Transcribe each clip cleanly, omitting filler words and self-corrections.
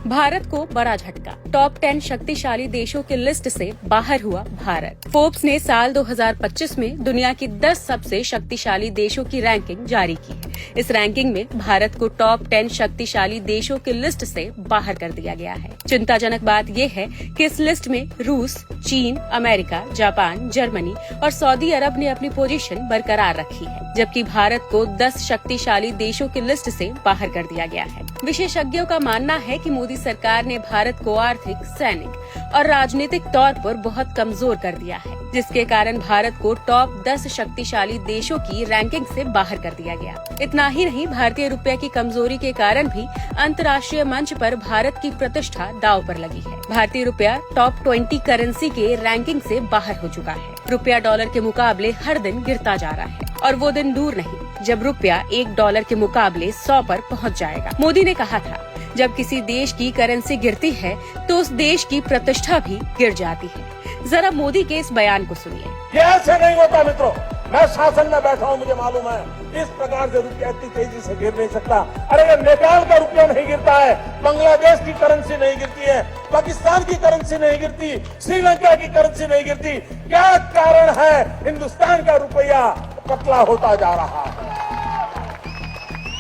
भारत को बड़ा झटका। टॉप 10 शक्तिशाली देशों की लिस्ट से बाहर हुआ भारत। फोर्ब्स ने साल 2025 में दुनिया की 10 सबसे शक्तिशाली देशों की रैंकिंग जारी की है। इस रैंकिंग में भारत को टॉप 10 शक्तिशाली देशों की लिस्ट से बाहर कर दिया गया है। चिंताजनक बात यह है कि इस लिस्ट में रूस, चीन, अमेरिका, जापान, जर्मनी और सऊदी अरब ने अपनी पोजीशन बरकरार रखी है, जबकि भारत को 10 शक्तिशाली देशों की लिस्ट से बाहर कर दिया गया है। विशेषज्ञों का मानना है कि मोदी सरकार ने भारत को आर्थिक, सैनिक और राजनीतिक तौर पर बहुत कमजोर कर दिया है, जिसके कारण भारत को टॉप 10 शक्तिशाली देशों की रैंकिंग से बाहर कर दिया गया। इतना ही नहीं, भारतीय रुपये की कमजोरी के कारण भी अंतर्राष्ट्रीय मंच पर भारत की प्रतिष्ठा दांव पर लगी है। भारतीय रुपया टॉप 20 करेंसी के रैंकिंग से बाहर हो चुका है। रुपया डॉलर के मुकाबले हर दिन गिरता जा रहा है और वो दिन दूर नहीं जब रुपया $1 के मुकाबले 100 पर पहुंच जाएगा। मोदी ने कहा था, जब किसी देश की करेंसी गिरती है तो उस देश की प्रतिष्ठा भी गिर जाती है। जरा मोदी के इस बयान को सुनिए। ये ऐसे नहीं होता मित्रों, मैं शासन में बैठा हूँ, मुझे मालूम है इस प्रकार से रुपया इतनी तेजी से गिर नहीं सकता। अरे ये नेपाल का रुपया नहीं गिरता है, बांग्लादेश की करेंसी नहीं गिरती है, पाकिस्तान की करेंसी नहीं गिरती, श्रीलंका की करेंसी नहीं गिरती। क्या कारण है हिंदुस्तान का रुपया पतला होता जा रहा है?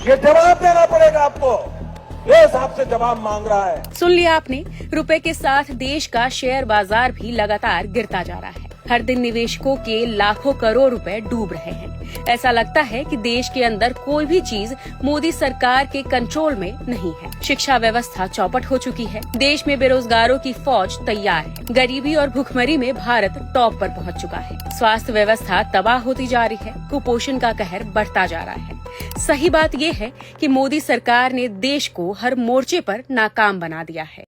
ये जवाब देना पड़ेगा आपको। देश आपसे जवाब मांग रहा है। सुन लिया आपने, रुपए के साथ देश का शेयर बाजार भी लगातार गिरता जा रहा है। हर दिन निवेशकों के लाखों करोड़ रुपए डूब रहे हैं। ऐसा लगता है कि देश के अंदर कोई भी चीज मोदी सरकार के कंट्रोल में नहीं है। शिक्षा व्यवस्था चौपट हो चुकी है। देश में बेरोजगारों की फौज तैयार है। गरीबी और भुखमरी में भारत टॉप पर पहुंच चुका है। स्वास्थ्य व्यवस्था तबाह होती जा रही है। कुपोषण का कहर बढ़ता जा रहा है। सही बात यह है कि मोदी सरकार ने देश को हर मोर्चे पर नाकाम बना दिया है।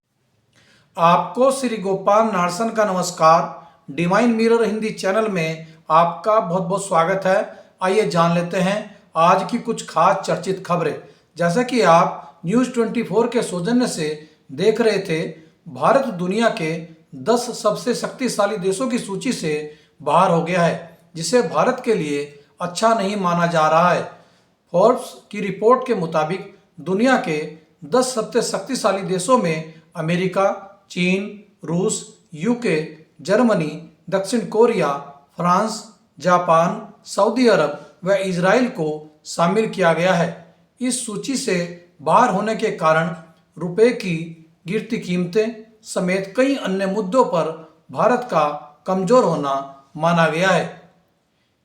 आपको श्री गोपाल नारसन का नमस्कार। डिवाइन मिरर हिंदी चैनल में आपका बहुत बहुत स्वागत है। आइए जान लेते हैं आज की कुछ खास चर्चित खबरें। जैसा कि आप न्यूज़ 24 के सौजन्य से देख रहे थे, भारत दुनिया के 10 सबसे शक्तिशाली देशों की सूची से बाहर हो गया है, जिसे भारत के लिए अच्छा नहीं माना जा रहा है। फोर्ब्स की रिपोर्ट के मुताबिक दुनिया के 10 सबसे शक्तिशाली देशों में अमेरिका, चीन, रूस, यूके, जर्मनी, दक्षिण कोरिया, फ्रांस, जापान, सऊदी अरब व इजराइल को शामिल किया गया है। इस सूची से बाहर होने के कारण रुपए की गिरती कीमतें समेत कई अन्य मुद्दों पर भारत का कमजोर होना माना गया है।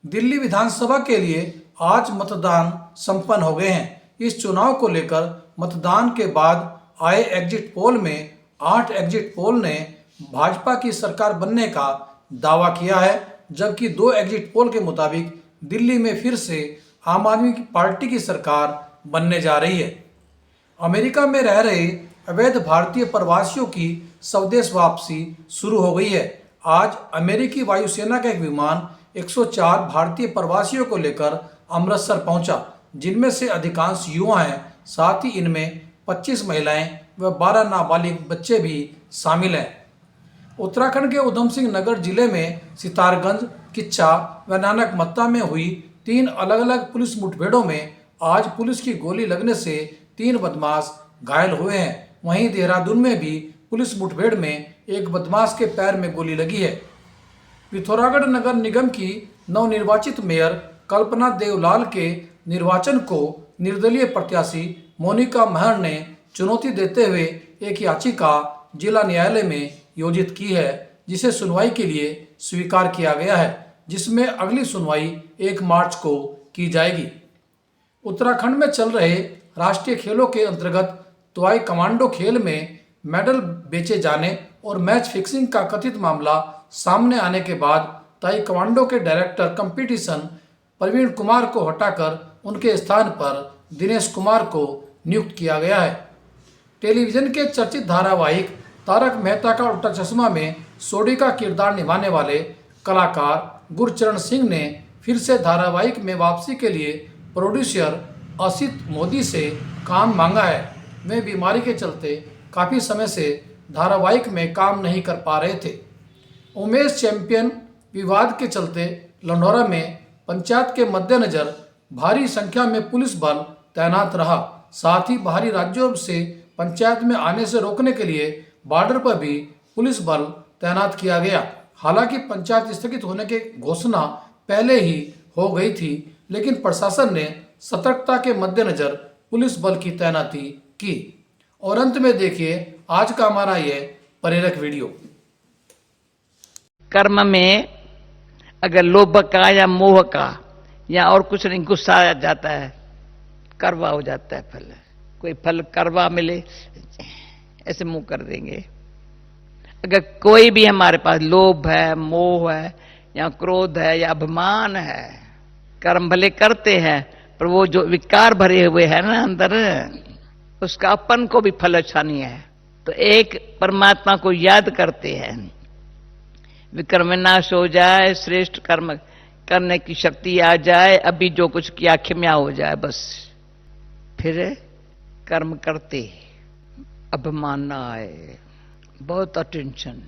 दिल्ली विधानसभा के लिए आज मतदान संपन्न हो गए हैं। इस चुनाव को लेकर मतदान के बाद आए एग्जिट पोल में 8 एग्जिट पोल ने भाजपा की सरकार बनने का दावा किया है, जबकि 2 एग्जिट पोल के मुताबिक दिल्ली में फिर से आम आदमी पार्टी की सरकार बनने जा रही है। अमेरिका में रह रहे अवैध भारतीय प्रवासियों की स्वदेश वापसी शुरू हो गई है। आज अमेरिकी वायुसेना का एक विमान 104 भारतीय प्रवासियों को लेकर अमृतसर पहुंचा, जिनमें से अधिकांश युवा हैं। साथ ही इनमें 25 महिलाएं व 12 नाबालिग बच्चे भी शामिल हैं। उत्तराखंड के उधम सिंह नगर जिले में सितारगंज, किच्चा व नानक मत्ता में हुई 3 अलग अलग पुलिस मुठभेड़ों में आज पुलिस की गोली लगने से 3 बदमाश घायल हुए हैं। वहीं देहरादून में भी पुलिस मुठभेड़ में एक बदमाश के पैर में गोली लगी है। पिथौरागढ़ नगर निगम की नवनिर्वाचित मेयर कल्पना देवलाल के निर्वाचन को निर्दलीय प्रत्याशी मोनिका महर ने चुनौती देते हुए एक याचिका जिला न्यायालय में योजित की है, जिसे सुनवाई के लिए स्वीकार किया गया है, जिसमें अगली सुनवाई 1 मार्च को की जाएगी। उत्तराखंड में चल रहे राष्ट्रीय खेलों के अंतर्गत तोआई कमांडो खेल में मेडल बेचे जाने और मैच फिक्सिंग का कथित मामला सामने आने के बाद ताई कमांडो के डायरेक्टर कंपटीशन प्रवीण कुमार को हटाकर उनके स्थान पर दिनेश कुमार को नियुक्त किया गया है। टेलीविजन के चर्चित धारावाहिक तारक मेहता का उल्टा चश्मा में सोडी का किरदार निभाने वाले कलाकार गुरचरण सिंह ने फिर से धारावाहिक में वापसी के लिए प्रोड्यूसर असित मोदी से काम मांगा है। वे बीमारी के चलते काफ़ी समय से धारावाहिक में काम नहीं कर पा रहे थे। उमेश चैंपियन विवाद के चलते लंढौरा में पंचायत के मद्देनजर भारी संख्या में पुलिस बल तैनात रहा। साथ ही बाहरी राज्यों से पंचायत में आने से रोकने के लिए बॉर्डर पर भी पुलिस बल तैनात किया गया। हालांकि पंचायत स्थगित होने की घोषणा पहले ही हो गई थी, लेकिन प्रशासन ने सतर्कता के मद्देनजर पुलिस बल की तैनाती की। और अंत में देखिए आज का हमारा ये प्रेरक वीडियो। कर्म में अगर लोभ का या मोह का या और कुछ नहीं, गुस्सा आ जाता है, करवा हो जाता है फल। कोई फल करवा मिले ऐसे मुंह कर देंगे। अगर कोई भी हमारे पास लोभ है, मोह है या क्रोध है या अभिमान है, कर्म भले करते हैं पर वो जो विकार भरे हुए है ना अंदर, उसका अपन को भी फल अच्छा नहीं है। तो एक परमात्मा को याद करते हैं, विकर्म विनाश हो जाए, श्रेष्ठ कर्म करने की शक्ति आ जाए, अभी जो कुछ किया क्षमा हो जाए, बस फिर कर्म करते अभिमान ना आए। बहुत अटेंशन।